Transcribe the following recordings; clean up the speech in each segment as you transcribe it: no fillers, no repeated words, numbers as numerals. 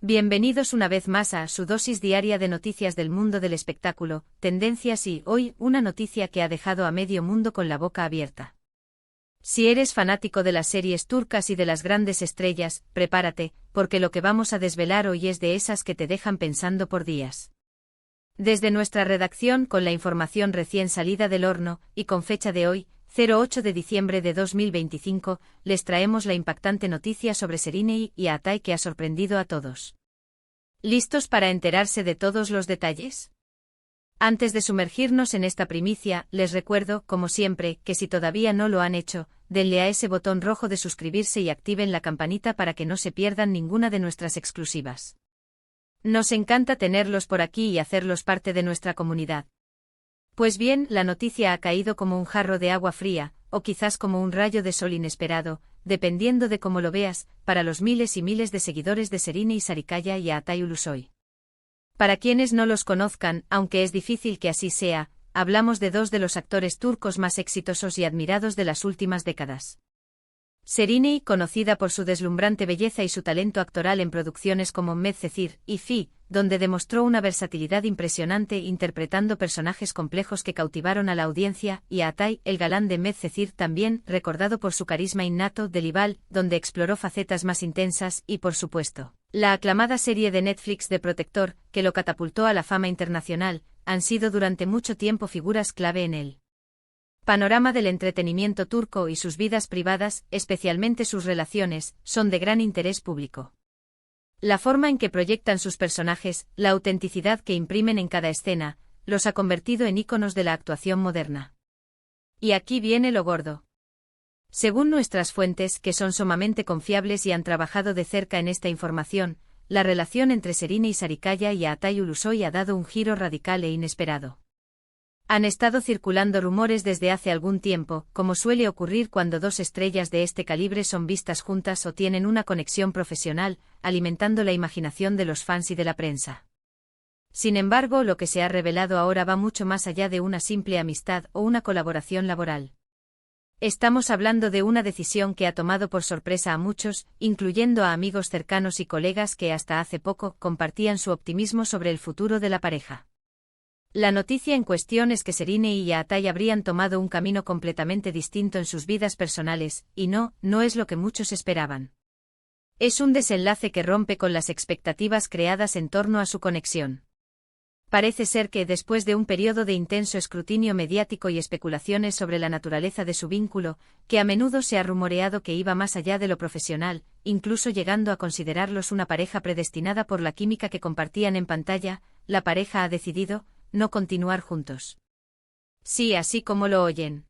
Bienvenidos una vez más a su dosis diaria de noticias del mundo del espectáculo, tendencias y, hoy, una noticia que ha dejado a medio mundo con la boca abierta. Si eres fanático de las series turcas y de las grandes estrellas, prepárate, porque lo que vamos a desvelar hoy es de esas que te dejan pensando por días. Desde nuestra redacción, con la información recién salida del horno, y con fecha de hoy, 08 de diciembre de 2025, les traemos la impactante noticia sobre Serine y Atay que ha sorprendido a todos. ¿Listos para enterarse de todos los detalles? Antes de sumergirnos en esta primicia, les recuerdo, como siempre, que si todavía no lo han hecho, denle a ese botón rojo de suscribirse y activen la campanita para que no se pierdan ninguna de nuestras exclusivas. Nos encanta tenerlos por aquí y hacerlos parte de nuestra comunidad. Pues bien, la noticia ha caído como un jarro de agua fría, o quizás como un rayo de sol inesperado, dependiendo de cómo lo veas, para los miles y miles de seguidores de Serine y Sarikaya y Atay Ulusoy. Para quienes no los conozcan, aunque es difícil que así sea, hablamos de dos de los actores turcos más exitosos y admirados de las últimas décadas. Serine, conocida por su deslumbrante belleza y su talento actoral en producciones como Medcezir y Fi, donde demostró una versatilidad impresionante interpretando personajes complejos que cautivaron a la audiencia, y Atay, el galán de Medcezir también, recordado por su carisma innato de Libal, donde exploró facetas más intensas, y por supuesto, la aclamada serie de Netflix de Protector, que lo catapultó a la fama internacional, han sido durante mucho tiempo figuras clave en él. Panorama del entretenimiento turco y sus vidas privadas, especialmente sus relaciones, son de gran interés público. La forma en que proyectan sus personajes, la autenticidad que imprimen en cada escena, los ha convertido en íconos de la actuación moderna. Y aquí viene lo gordo. Según nuestras fuentes, que son sumamente confiables y han trabajado de cerca en esta información, la relación entre Serine y Sarikaya y Atay Ulusoy ha dado un giro radical e inesperado. Han estado circulando rumores desde hace algún tiempo, como suele ocurrir cuando dos estrellas de este calibre son vistas juntas o tienen una conexión profesional, alimentando la imaginación de los fans y de la prensa. Sin embargo, lo que se ha revelado ahora va mucho más allá de una simple amistad o una colaboración laboral. Estamos hablando de una decisión que ha tomado por sorpresa a muchos, incluyendo a amigos cercanos y colegas que hasta hace poco compartían su optimismo sobre el futuro de la pareja. La noticia en cuestión es que Serine y Atay habrían tomado un camino completamente distinto en sus vidas personales, y no es lo que muchos esperaban. Es un desenlace que rompe con las expectativas creadas en torno a su conexión. Parece ser que, después de un periodo de intenso escrutinio mediático y especulaciones sobre la naturaleza de su vínculo, que a menudo se ha rumoreado que iba más allá de lo profesional, incluso llegando a considerarlos una pareja predestinada por la química que compartían en pantalla, la pareja ha decidido no continuar juntos. Sí, así como lo oyen.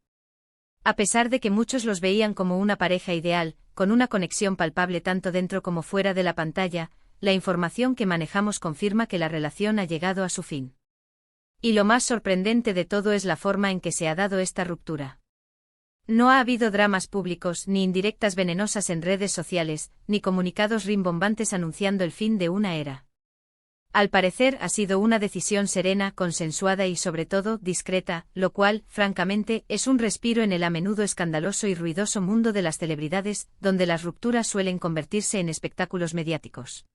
A pesar de que muchos los veían como una pareja ideal, con una conexión palpable tanto dentro como fuera de la pantalla, la información que manejamos confirma que la relación ha llegado a su fin. Y lo más sorprendente de todo es la forma en que se ha dado esta ruptura. No ha habido dramas públicos, ni indirectas venenosas en redes sociales, ni comunicados rimbombantes anunciando el fin de una era. Al parecer ha sido una decisión serena, consensuada y sobre todo discreta, lo cual, francamente, es un respiro en el a menudo escandaloso y ruidoso mundo de las celebridades, donde las rupturas suelen convertirse en espectáculos mediáticos.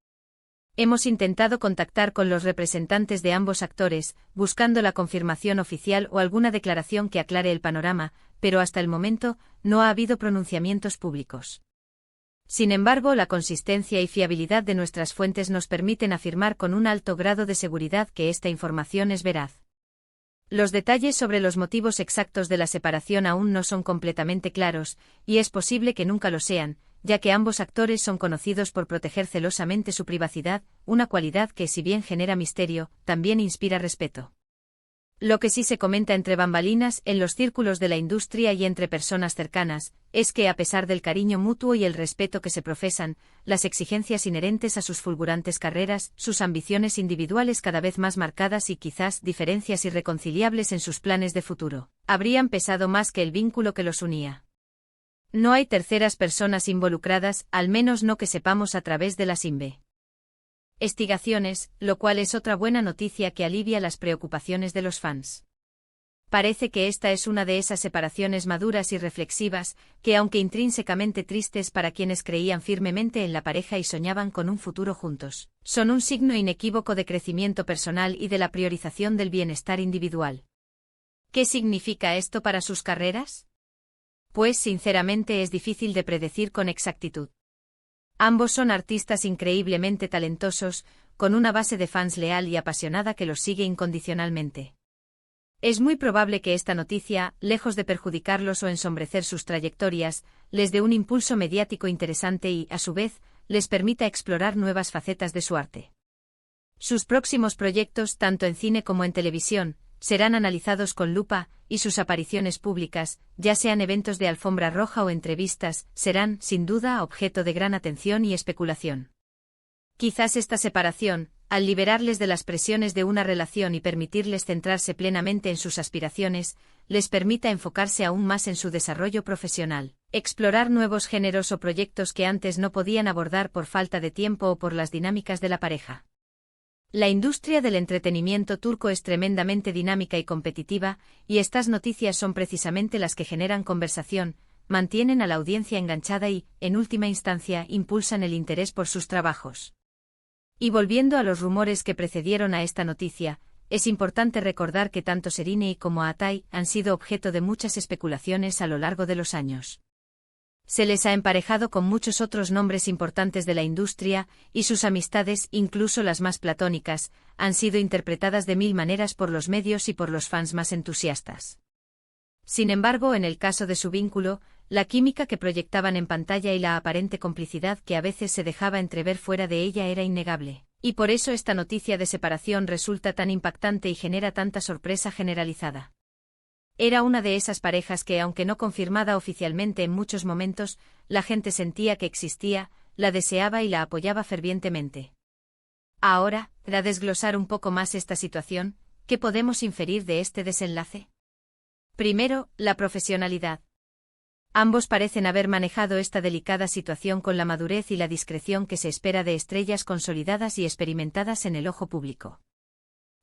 Hemos intentado contactar con los representantes de ambos actores, buscando la confirmación oficial o alguna declaración que aclare el panorama, pero hasta el momento, no ha habido pronunciamientos públicos. Sin embargo, la consistencia y fiabilidad de nuestras fuentes nos permiten afirmar con un alto grado de seguridad que esta información es veraz. Los detalles sobre los motivos exactos de la separación aún no son completamente claros, y es posible que nunca lo sean, ya que ambos actores son conocidos por proteger celosamente su privacidad, una cualidad que, si bien genera misterio, también inspira respeto. Lo que sí se comenta entre bambalinas, en los círculos de la industria y entre personas cercanas, es que a pesar del cariño mutuo y el respeto que se profesan, las exigencias inherentes a sus fulgurantes carreras, sus ambiciones individuales cada vez más marcadas y quizás diferencias irreconciliables en sus planes de futuro, habrían pesado más que el vínculo que los unía. No hay terceras personas involucradas, al menos no que sepamos a través de las investigaciones, lo cual es otra buena noticia que alivia las preocupaciones de los fans. Parece que esta es una de esas separaciones maduras y reflexivas, que aunque intrínsecamente tristes para quienes creían firmemente en la pareja y soñaban con un futuro juntos, son un signo inequívoco de crecimiento personal y de la priorización del bienestar individual. ¿Qué significa esto para sus carreras? Pues sinceramente es difícil de predecir con exactitud. Ambos son artistas increíblemente talentosos, con una base de fans leal y apasionada que los sigue incondicionalmente. Es muy probable que esta noticia, lejos de perjudicarlos o ensombrecer sus trayectorias, les dé un impulso mediático interesante y, a su vez, les permita explorar nuevas facetas de su arte. Sus próximos proyectos, tanto en cine como en televisión, serán analizados con lupa, y sus apariciones públicas, ya sean eventos de alfombra roja o entrevistas, serán, sin duda, objeto de gran atención y especulación. Quizás esta separación, al liberarles de las presiones de una relación y permitirles centrarse plenamente en sus aspiraciones, les permita enfocarse aún más en su desarrollo profesional, explorar nuevos géneros o proyectos que antes no podían abordar por falta de tiempo o por las dinámicas de la pareja. La industria del entretenimiento turco es tremendamente dinámica y competitiva, y estas noticias son precisamente las que generan conversación, mantienen a la audiencia enganchada y, en última instancia, impulsan el interés por sus trabajos. Y volviendo a los rumores que precedieron a esta noticia, es importante recordar que tanto Serine como Atay han sido objeto de muchas especulaciones a lo largo de los años. Se les ha emparejado con muchos otros nombres importantes de la industria, y sus amistades, incluso las más platónicas, han sido interpretadas de mil maneras por los medios y por los fans más entusiastas. Sin embargo, en el caso de su vínculo, la química que proyectaban en pantalla y la aparente complicidad que a veces se dejaba entrever fuera de ella era innegable, y por eso esta noticia de separación resulta tan impactante y genera tanta sorpresa generalizada. Era una de esas parejas que, aunque no confirmada oficialmente en muchos momentos, la gente sentía que existía, la deseaba y la apoyaba fervientemente. Ahora, para desglosar un poco más esta situación, ¿qué podemos inferir de este desenlace? Primero, la profesionalidad. Ambos parecen haber manejado esta delicada situación con la madurez y la discreción que se espera de estrellas consolidadas y experimentadas en el ojo público.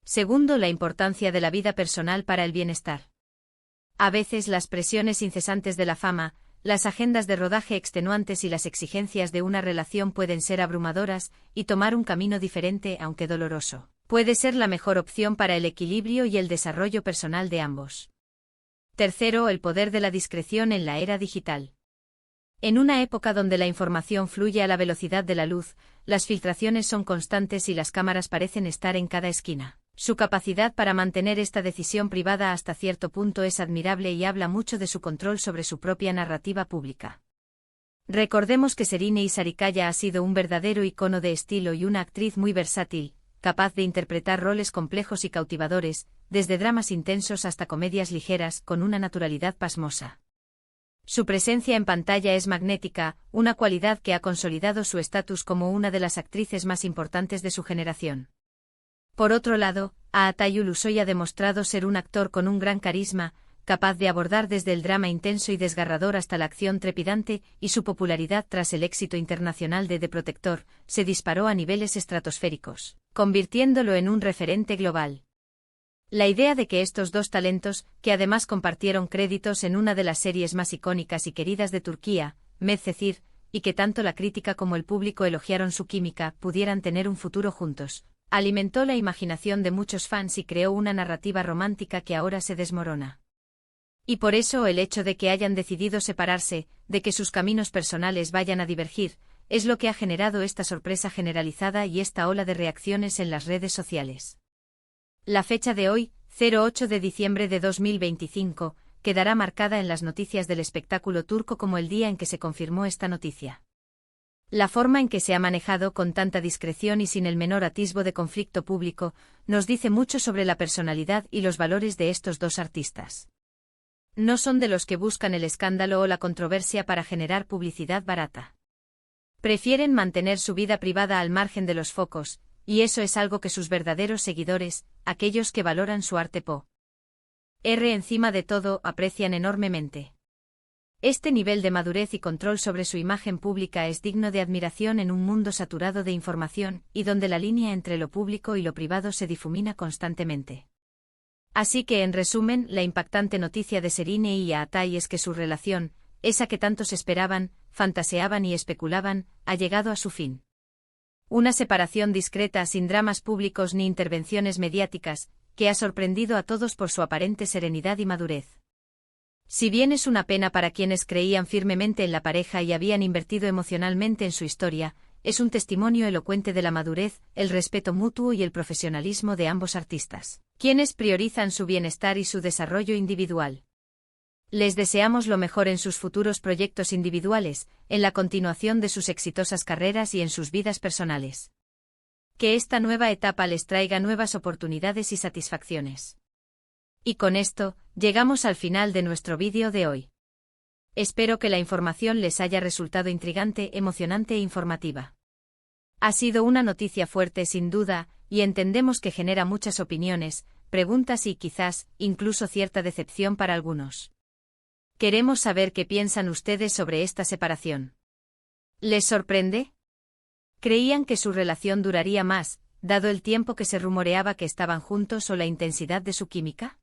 Segundo, la importancia de la vida personal para el bienestar. A veces las presiones incesantes de la fama, las agendas de rodaje extenuantes y las exigencias de una relación pueden ser abrumadoras, y tomar un camino diferente, aunque doloroso, puede ser la mejor opción para el equilibrio y el desarrollo personal de ambos. Tercero, el poder de la discreción en la era digital. En una época donde la información fluye a la velocidad de la luz, las filtraciones son constantes y las cámaras parecen estar en cada esquina. Su capacidad para mantener esta decisión privada hasta cierto punto es admirable y habla mucho de su control sobre su propia narrativa pública. Recordemos que Serine Sarıkaya ha sido un verdadero icono de estilo y una actriz muy versátil, capaz de interpretar roles complejos y cautivadores, desde dramas intensos hasta comedias ligeras, con una naturalidad pasmosa. Su presencia en pantalla es magnética, una cualidad que ha consolidado su estatus como una de las actrices más importantes de su generación. Por otro lado, Atay Ulusoy ha demostrado ser un actor con un gran carisma, capaz de abordar desde el drama intenso y desgarrador hasta la acción trepidante, y su popularidad tras el éxito internacional de The Protector se disparó a niveles estratosféricos, convirtiéndolo en un referente global. La idea de que estos dos talentos, que además compartieron créditos en una de las series más icónicas y queridas de Turquía, Medcezir, y que tanto la crítica como el público elogiaron su química, pudieran tener un futuro juntos, alimentó la imaginación de muchos fans y creó una narrativa romántica que ahora se desmorona. Y por eso el hecho de que hayan decidido separarse, de que sus caminos personales vayan a divergir, es lo que ha generado esta sorpresa generalizada y esta ola de reacciones en las redes sociales. La fecha de hoy, 08 de diciembre de 2025, quedará marcada en las noticias del espectáculo turco como el día en que se confirmó esta noticia. La forma en que se ha manejado con tanta discreción y sin el menor atisbo de conflicto público, nos dice mucho sobre la personalidad y los valores de estos dos artistas. No son de los que buscan el escándalo o la controversia para generar publicidad barata. Prefieren mantener su vida privada al margen de los focos, y eso es algo que sus verdaderos seguidores, aquellos que valoran su arte encima de todo, aprecian enormemente. Este nivel de madurez y control sobre su imagen pública es digno de admiración en un mundo saturado de información, y donde la línea entre lo público y lo privado se difumina constantemente. Así que en resumen, la impactante noticia de Serine y Aatai es que su relación, esa que tantos esperaban, fantaseaban y especulaban, ha llegado a su fin. Una separación discreta sin dramas públicos ni intervenciones mediáticas, que ha sorprendido a todos por su aparente serenidad y madurez. Si bien es una pena para quienes creían firmemente en la pareja y habían invertido emocionalmente en su historia, es un testimonio elocuente de la madurez, el respeto mutuo y el profesionalismo de ambos artistas, quienes priorizan su bienestar y su desarrollo individual. Les deseamos lo mejor en sus futuros proyectos individuales, en la continuación de sus exitosas carreras y en sus vidas personales. Que esta nueva etapa les traiga nuevas oportunidades y satisfacciones. Y con esto, llegamos al final de nuestro vídeo de hoy. Espero que la información les haya resultado intrigante, emocionante e informativa. Ha sido una noticia fuerte sin duda, y entendemos que genera muchas opiniones, preguntas y quizás, incluso cierta decepción para algunos. Queremos saber qué piensan ustedes sobre esta separación. ¿Les sorprende? ¿Creían que su relación duraría más, dado el tiempo que se rumoreaba que estaban juntos o la intensidad de su química?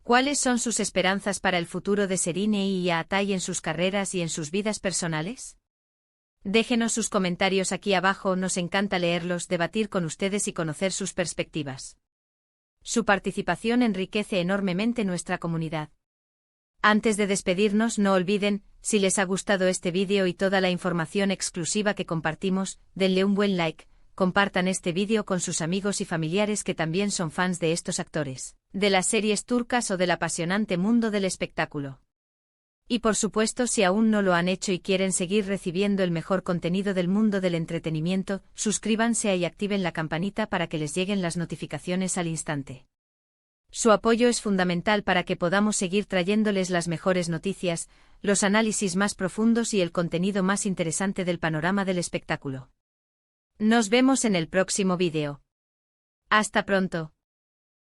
¿Cuáles son sus esperanzas para el futuro de Serine y Aatai en sus carreras y en sus vidas personales? Déjenos sus comentarios aquí abajo, nos encanta leerlos, debatir con ustedes y conocer sus perspectivas. Su participación enriquece enormemente nuestra comunidad. Antes de despedirnos, no olviden, si les ha gustado este vídeo y toda la información exclusiva que compartimos, denle un buen like, compartan este vídeo con sus amigos y familiares que también son fans de estos actores, de las series turcas o del apasionante mundo del espectáculo. Y por supuesto, si aún no lo han hecho y quieren seguir recibiendo el mejor contenido del mundo del entretenimiento, suscríbanse y activen la campanita para que les lleguen las notificaciones al instante. Su apoyo es fundamental para que podamos seguir trayéndoles las mejores noticias, los análisis más profundos y el contenido más interesante del panorama del espectáculo. Nos vemos en el próximo vídeo. Hasta pronto.